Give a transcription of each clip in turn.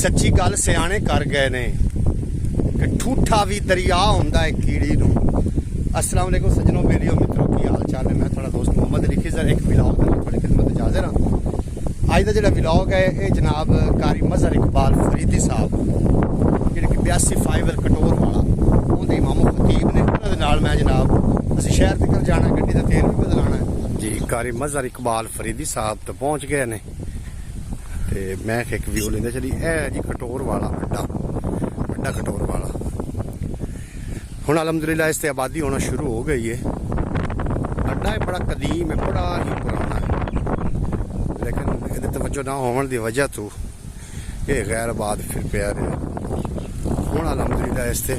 सच्ची गल सियाने कर गए ने कि ठूठा भी दरिया होंदा है कीड़ी नूं। अस्सलाम वालेकुम सज्जनों, मेरी और मित्रों की हाल चाल है। मैं थोड़ा दोस्त मोहम्मद अली खिज़र एक व्लॉग करके थोड़ी खिदमत हाज़िर हाँ। अज का जो व्लॉग है ये जनाब कारी मज़हर इकबाल फरीदी साहब जिहड़े कि 82 फाइबर कटोर वाला उनके इमाम खतीब ने, उन्होंने नाल मैं जनाब असीं शहर तक जाना, गड्डी का तेल भी बदलाना है जी। कारी मज़हर इकबाल फरीदी साहब तो पहुँच गए ने ते मैं एक व्यू लेंदे चली। ए जी कटोर वाला अड्डा कटोर वाला हुण अलहमदुलिल्लाह इस ते आबादी होना शुरू हो गई है। अड्डा है बड़ा कदीम है, बड़ा ही पुराना है, लेकिन इहदे तवज्जो ना होने की वजह तो ये गैर आबाद फिर पिया रहा। हुण अलहमदुलिल्लाह इस ते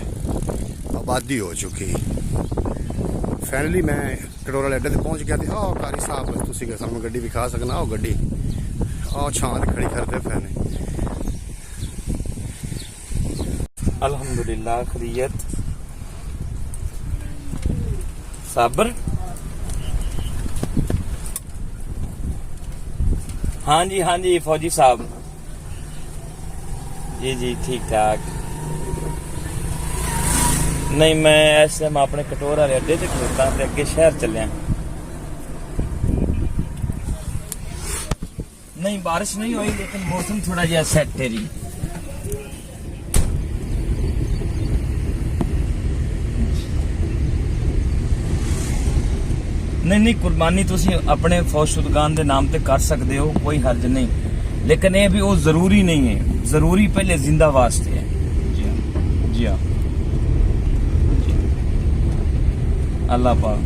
आबादी हो चुकी। फाइनली मैं कटोर वाले अड्डे ते पहुंच गया थी। आओ कारी साहब तुसीं सानूं गड्डी विखा सकना? आओ गड्डी आओ छां ते खड़ी करदे पे ने। अल्हम्दुलिल्लाह खैरियत साबर। हाँ जी फौजी साहब जी ठीक ठाक। नहीं मैं इस टाइम अपने कटोर वाले अड्डे ते खलोता ते अगे शहर चलिया। नहीं बारिश नहीं हुई लेकिन मौसम थोड़ा जिहा सेट है जी। नहीं कुर्बानी तुसी अपने फौशुदगान दे नाम ते कर सकते हो, कोई हर्ज नहीं, लेकिन ये भी वो जरूरी नहीं है। जरूरी पहले जिंदा वास्ते है। जी हाँ अल्लाह पाक।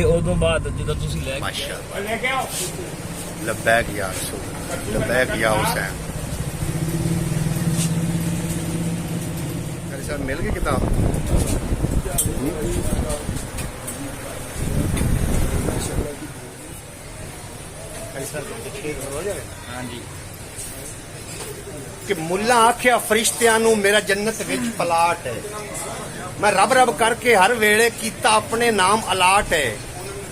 उदों बाद जो तुसी लेके आओ लब्बैक या रसूल, लब्बैक या हुसैन। सर मिल गई किताब? हाँ जी कि मुल्ला आख्या फरिश्तियां नूं मेरा जन्नत विच पलाट है, मैं रब रब करके हर वेले कीता अपने नाम अलाट है।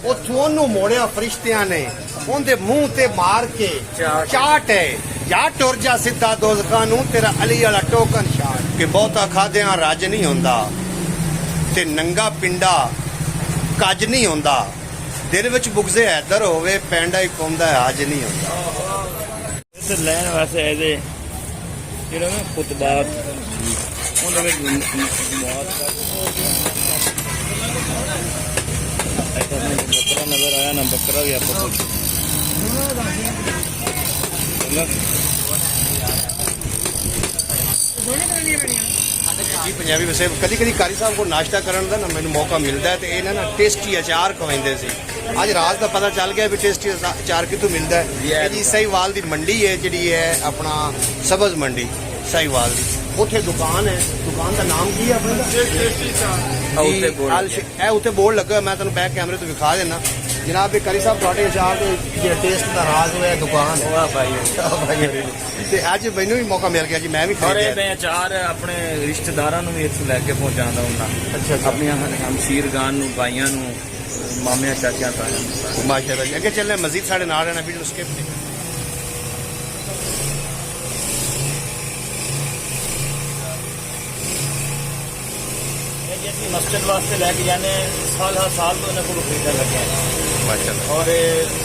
उथों ओनू मोड़िया फरिश्तियां ने उनदे मुंह ते मार के चाट है, जा टुर जा सीधा दोज़खां नूं तेरा अली वाला टोकन शाट। कि बहुता खादियां रज नहीं होंदा ते नंगा पिंडा कज नहीं होंदा, दिल विच बुगज़े हैदर होवे पैंडा ही कौंदा हज नहीं होंदा। लैन वास्ते एदे जेड़ा ना खुतबात उहदे विच बकरा नजर आया ना, बकरा भी आप जी पंजाबी वैसे कभी कभी कारी साहब को नाश्ता करने का ना मैंने मौका मिलता है तो इन्हें ना टेस्टी अचार खवाइंदे सी। अज रात का पता चल गया भी टेस्टी अचार कितों मिलता है जी। साहिवाल की मंडी है जी है अपना सब्ज मंडी साहिवाल की, उत्थे दुकान है। दुकान का नाम की है अपने उत्ते बोर्ड लगा, मैं तुहानूं बैक कैमरे तो विखा देना जनाब। कारी साहब तुहाडे अचार के टेस्ट का राज होया दुकान अज मैनू भी मौका मिल गया जी, मैं भी खरीदया। मैं अचार अपने रिश्तेदारां नूं भी इत्थों लैके पहुंचांदा हुंदा। अच्छा अपनी हमशीरगान नूं, भाइयां नूं, मामियां चाचियां तायां। माशाअल्लाह जी अगे चलने मजीद साढ़े नाल रहना वीडियो स्किप नहीं। मस्जिद वास्ते लैके जाने साल हर साल तो इन्हें को खरीदने लगे हैं और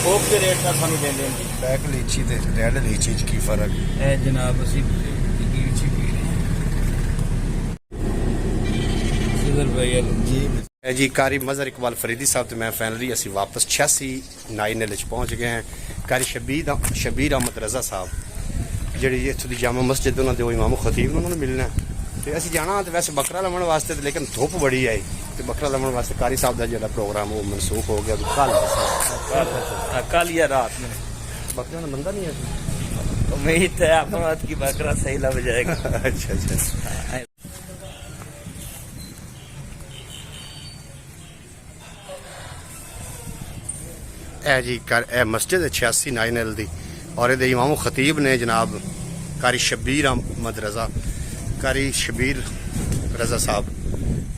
थोक के रेट का सानू देंगे। ब्लैक लीची ते रेड लीची च की फर्क है जनाब? असी लीची पी रहे हैं जी। कारी मज़हर इकबाल फरीदी साहब तो मैं फाइनली असी वापस 86 नाइनल पहुँच गए हैं। कारी शबीर अहमद रजा साहब जी इतों की जामा मस्जिद उन्होंने इमाम खतीब उन्होंने मिलना है तो असीं जाना तो वैसे बकरा लवन वास्ते, लेकिन धुप बड़ी आई तो बकरा लवन वास्ते कारी साहब का जो प्रोग्राम वो मनसूख हो गया। कल या रात में बकरा बंदा नहीं है, उम्मीद है आप की बकरा सही लग जाएगा। अच्छा ए जी ए मस्जिद 86 नाइनल दी और ये इमाम खतीब ने जनाब कारी शबीर अहमद रजा, कारी शबीर रजा साहब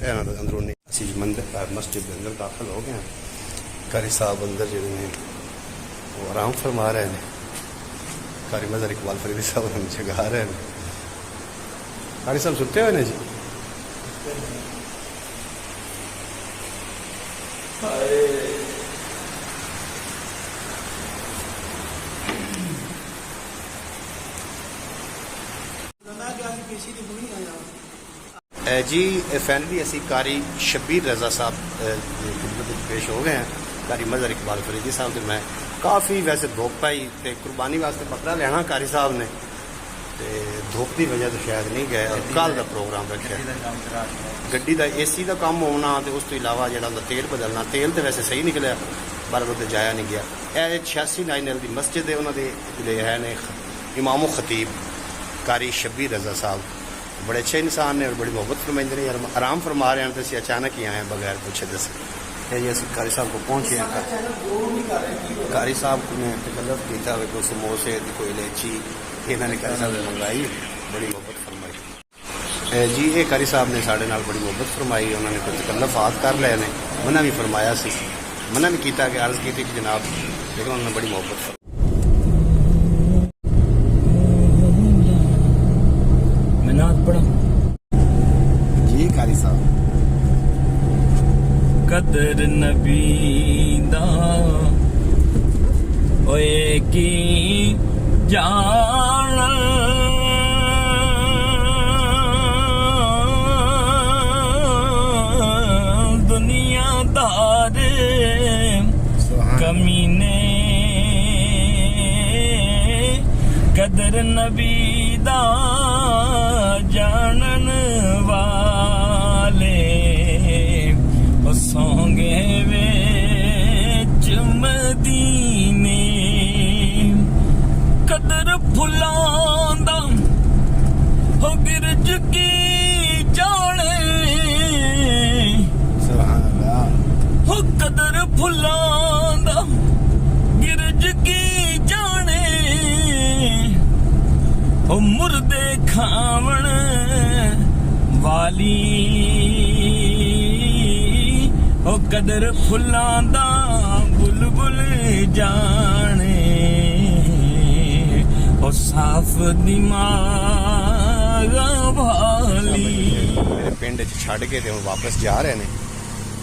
अंदरूनी मंदिर मस्जिद के अंदर दाखिल हो गए हैं। कारी साहब अंदर जो ने वो आराम फरमा रहे हैं। कारी मजहर इकबाल फरीदी साहब हम जगा रहे हैं। कारी साहब सुते हुए ने जी। जी फाइनली असी कारी शब्बीर रजा साहब पेश हो गए हैं। कारी मजहर इकबाल फरीदी साहब तो मैं काफ़ी वैसे धुप पाई तो कुर्बानी वास्ते बकरा लेना कारी साहब ने ते धुप की वजह तो शायद नहीं गए और कल का प्रोग्राम रखा गड्डी का AC का काम होना तो उस तो इलावा जो तेल बदलना तेल तो वैसे सही निकलिया पर वो जाया नहीं गया। यह 86 9 की मस्जिद है उन्होंने जो है ने इमामो खतीब कारी शब्बीर रजा साहब बड़े अच्छे इंसान ने और बड़ी मोहब्बत फरमाइंदे ने। आराम फरमा रहे हैं तो असं अचानक ही आए हैं बगैर पूछे दसे। जी असं कारी साहब को पहुँचे हैं। कारी साहब ने तकल्लुफ किया कोई समोसे कोई इलायची इन्होंने कारी साहब ने मंगाई बड़ी मोहब्बत फरमाई। जी ये कारी साहब ने साढ़े नाल बड़ी मोहब्बत फरमाई। उन्होंने कोई तकल्लुफात कर लए ने मना भी फरमाया सी मना भी किया कि अर्ज की कि जनाब लेकिन उन्होंने बड़ी मोहब्बत फरमाई। जी कारी साहब कदर नबी दा ओए की जान दुनियादार कमीने कदर नबी दा जानन वाले सोंगे विच मदीने कदर फुलांदा हो गिरज की जाने हो कदर फुलांदा गिरज की जाने हो मुर्दे खावण वाली ओ कदर फुल्लां दा बुलबुल जाने ओ साफ दिमाग वाली। मेरे पिंड छड़ के हम वापस जा रहे हैं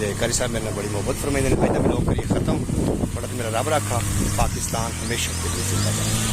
ते कारी साहब मेरे बड़ी मोहब्बत फरमाइंदे ने। अज दा ब्लॉग करिए खत्म। बड़ा मेरा रब रखा पाकिस्तान हमेशा जिंदाबाद।